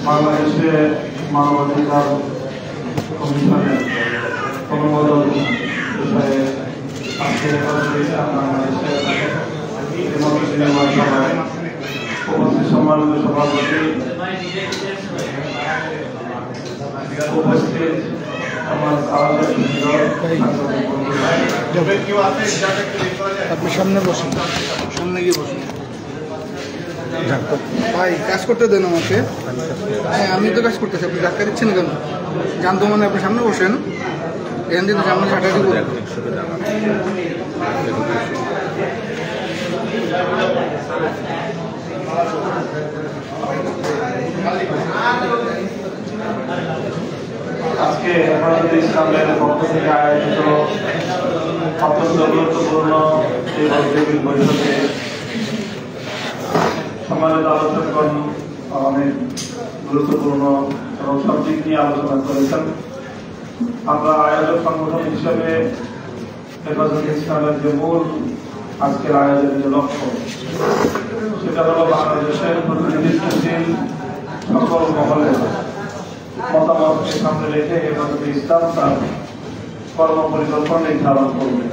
বাংলাদেশে মানবাধিকার কমিশনের অনুমোদন বিষয়ে আজকে বাংলাদেশের উপস্থিত সম্মানিত সভাপতি, উপস্থিত আমার আপনি সামনে বসুন, সামনে গিয়ে বসুন ভাই। কাজ করতে দেন আমাকে। হ্যাঁ, আমি তো কাজ করতেছি, আপনি ধাক্কা দিচ্ছেন কেন? জানতো মানে আপনি সামনে বসেন, এখান থেকে সামনে ছাটা দিব। আজকে হেফাজতে ইসলামের পক্ষ থেকে আয়োজিত অত্যন্ত গুরুত্বপূর্ণ এই বৈঠকের বৈঠকে সম্মানিত আলোচকগণ অনেক গুরুত্বপূর্ণ এবং সব দিক নিয়ে আলোচনা করেছেন। আমরা আয়োজক সংগঠন হিসেবে হেফাজতে ইসলামের যে মূল আজকের আয়োজনের যে লক্ষ্য, সেটা হল বাংলাদেশের প্রতিনিধিত্বশীল সকল মহলের মতামতকে সামনে রেখে হেফাজতে ইসলাম তার কর্মপরিকল্পনা নির্ধারণ করবে।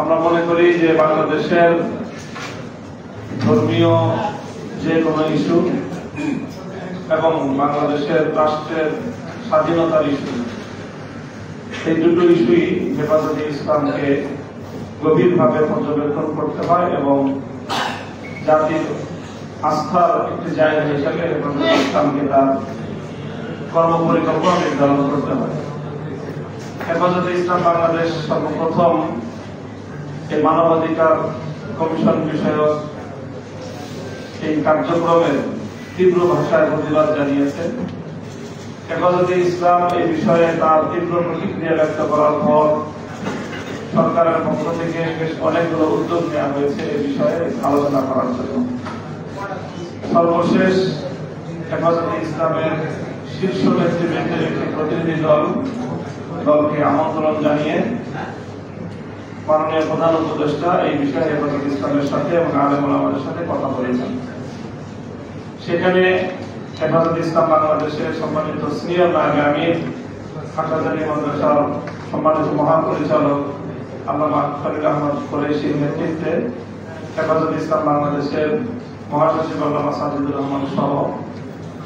আমরা মনে করি যে বাংলাদেশের ধর্মীয় যে কোনো ইস্যু এবং বাংলাদেশের রাষ্ট্রের স্বাধীনতার ইস্যু, এই দুটো ইস্যুই হেফাজতে ইসলামকে গভীরভাবে পর্যবেক্ষণ করতে হয় এবং জাতির আস্থার একটি জায়গা হিসাবে হেফাজতে ইসলামকে তার কর্মপরিকল্পনা নির্ধারণ করতে হয়। হেফাজতে ইসলাম বাংলাদেশ সর্বপ্রথম এই মানবাধিকার কমিশন বিষয়ক এই কার্যক্রমের তীব্র ভাষায় প্রতিবাদ জানিয়েছে। হেফাজতে ইসলাম এই বিষয়ে তার তীব্র প্রতিক্রিয়া ব্যক্ত করার পর সরকারের পক্ষ থেকে বেশ অনেকগুলো উদ্যোগ নেওয়া হয়েছে এই বিষয়ে আলোচনা করার জন্য। সর্বশেষ হেফাজতে ইসলামের শীর্ষ নেতৃবৃন্দের একটি প্রতিনিধি দলকে আমন্ত্রণ জানিয়ে মাননীয় প্রধান উপদেষ্টা এই বিষয়ে হেফাজতে ইসলামের সাথে এবং আলেম ওলামাদের সাথে কথা বলেছেন। সেখানে হেফাজতে ইসলাম বাংলাদেশের সম্মানিত সিনিয়র নায়েবে আমির, হাটহাজারী মাদ্রাসার সম্মানিত মহাপরিচালক আল্লামা খলিল আহমদ কুরাইশির নেতৃত্বে হেফাজতে ইসলাম বাংলাদেশের মহাসচিব আল্লামা সাজিদুর রহমান সহ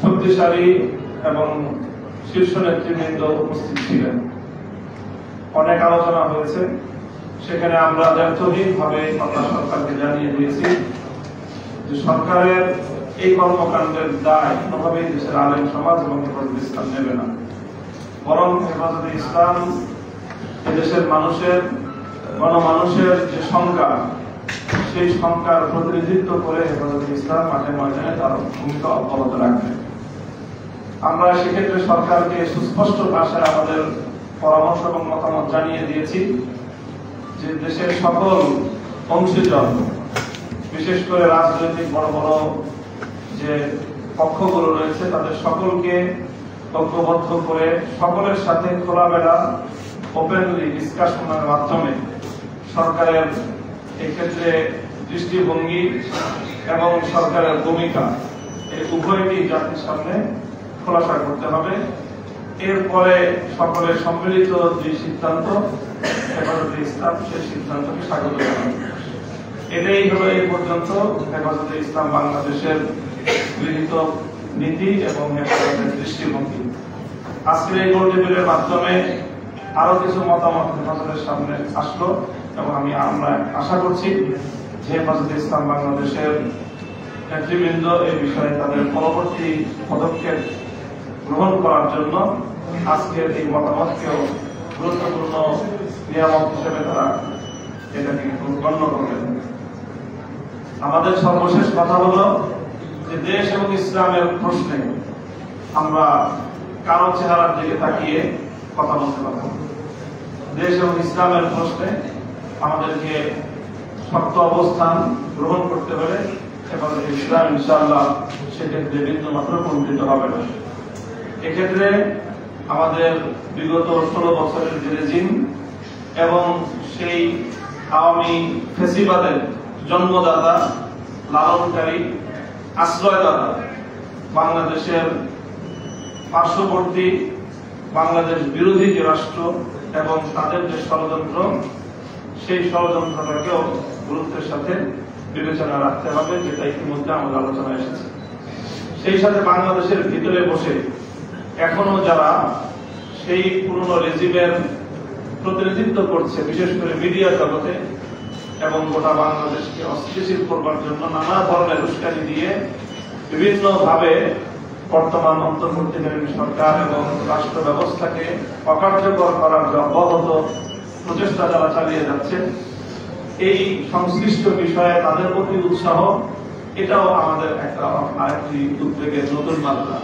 শক্তিশালী এবং শীর্ষ নেতৃবৃন্দ উপস্থিত ছিলেন। অনেক আলোচনা হয়েছে। সেখানে আমরা যথাযথভাবে কথা সরকারকে জানিয়ে দিয়েছি যে সরকারের এই কর্মকাণ্ডের দায় কোনোভাবেই দেশের আলেম সমাজ এবং হেফাজতে ইসলাম নেবে না, বরং হেফাজতে ইসলাম এদেশের গণমানুষের যে সংখ্যা, সেই সংখ্যার প্রতিনিধিত্ব করে হেফাজতে ইসলাম মাঠে ময়দানে তার ভূমিকা অব্যাহত রাখবে। আমরা সেক্ষেত্রে সরকারকে সুস্পষ্ট ভাষায় আমাদের পরামর্শ এবং মতামত জানিয়ে দিয়েছি যে দেশের সকল অংশীজন, বিশেষ করে রাজনৈতিক বড় বড় যে পক্ষগুলো রয়েছে, তাদের সকলকে ঐক্যবদ্ধ করে সকলের সাথে খোলামেলা ওপেনলি ডিসকাশনের মাধ্যমে সরকারের এক্ষেত্রে দৃষ্টিভঙ্গি এবং সরকারের ভূমিকা এই উভয়টি জাতির সামনে খোলাসা করতে হবে। এরপরে সকলের সম্মিলিত যে সিদ্ধান্ত হেফাজতে ইসলাম, সেই সিদ্ধান্তকে স্বাগত জানাবে। এটাই হলো এই পর্যন্ত হেফাজতে ইসলাম বাংলাদেশের গৃহীত নীতি এবং হেফাজতের দৃষ্টিভঙ্গি। আজকের এই গোল টেবিলের মাধ্যমে আরো কিছু মতামত হেফাজতের সামনে আসলো এবং আমরা আশা করছি যে হেফাজতে ইসলাম বাংলাদেশের নেতৃবৃন্দ এই বিষয়ে তাদের পরবর্তী পদক্ষেপ গ্রহণ করার জন্য আজকের এই মতামতকেও গুরুত্বপূর্ণ নিয়ামক হিসেবে তারা এটাকে গণ্য করবেন। আমাদের সর্বশেষ কথা হলো যে দেশ এবং ইসলামের প্রশ্নে আমরা কারো চেহারার দিকে তাকিয়ে কথা বলতে পারবো। দেশ এবং ইসলামের প্রশ্নে আমাদেরকে শক্ত অবস্থান গ্রহণ করতে হলে হেফাজতে ইসলাম ইনশাআল্লাহ সেক্ষেত্রে বিন্দুমাত্র কুণ্ঠিত হবে না। এক্ষেত্রে আমাদের বিগত 16 বছরের যে রেজিম এবং সেই আওয়ামী ফ্যাসিবাদের জন্মদাতা, লালনকারী, আশ্রয়দাতা বাংলাদেশের পার্শ্ববর্তী বাংলাদেশ বিরোধী যে রাষ্ট্র এবং তাদের যে ষড়যন্ত্র, সেই ষড়যন্ত্রটাকেও গুরুত্বের সাথে বিবেচনা রাখতে হবে, যেটা ইতিমধ্যে আমাদের আলোচনা এসেছে। সেই সাথে বাংলাদেশের ভিতরে বসে এখনো যারা সেই পুরনো রেজিমের প্রতিনিধিত্ব করছে, বিশেষ করে মিডিয়া জগতে, এবং গোটা বাংলাদেশকে অস্থিতিশীল করবার জন্য নানা ধরনের উস্কানি দিয়ে বিভিন্নভাবে বর্তমান অন্তর্বর্তীকালীন সরকার এবং রাষ্ট্র ব্যবস্থাকে অকার্যকর করার যে অব্যাহত প্রচেষ্টা যারা চালিয়ে যাচ্ছে, এই সংশ্লিষ্ট বিষয়ে তাদের প্রতি উৎসাহ, এটাও আমাদের একটা আরেকটি উদ্বেগের নতুন মাত্রা।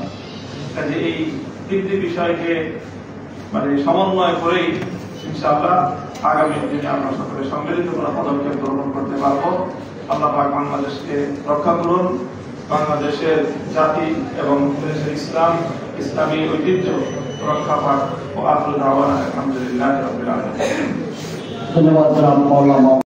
কাজে এই তিনটি বিষয়কে সমন্বয় করেই ইনশাআল্লাহ আগামী দিনে আমরা সকলে সম্মিলিত কোনো পদক্ষেপ গ্রহণ করতে পারবো। আল্লাহ পাক বাংলাদেশকে রক্ষা করুন, বাংলাদেশের জাতি এবং দেশের ইসলামী ঐতিহ্য রক্ষা পাক। ও আখিরু দাওয়ানা আলহামদুলিল্লাহি রাব্বিল আলামিন। ধন্যবাদ।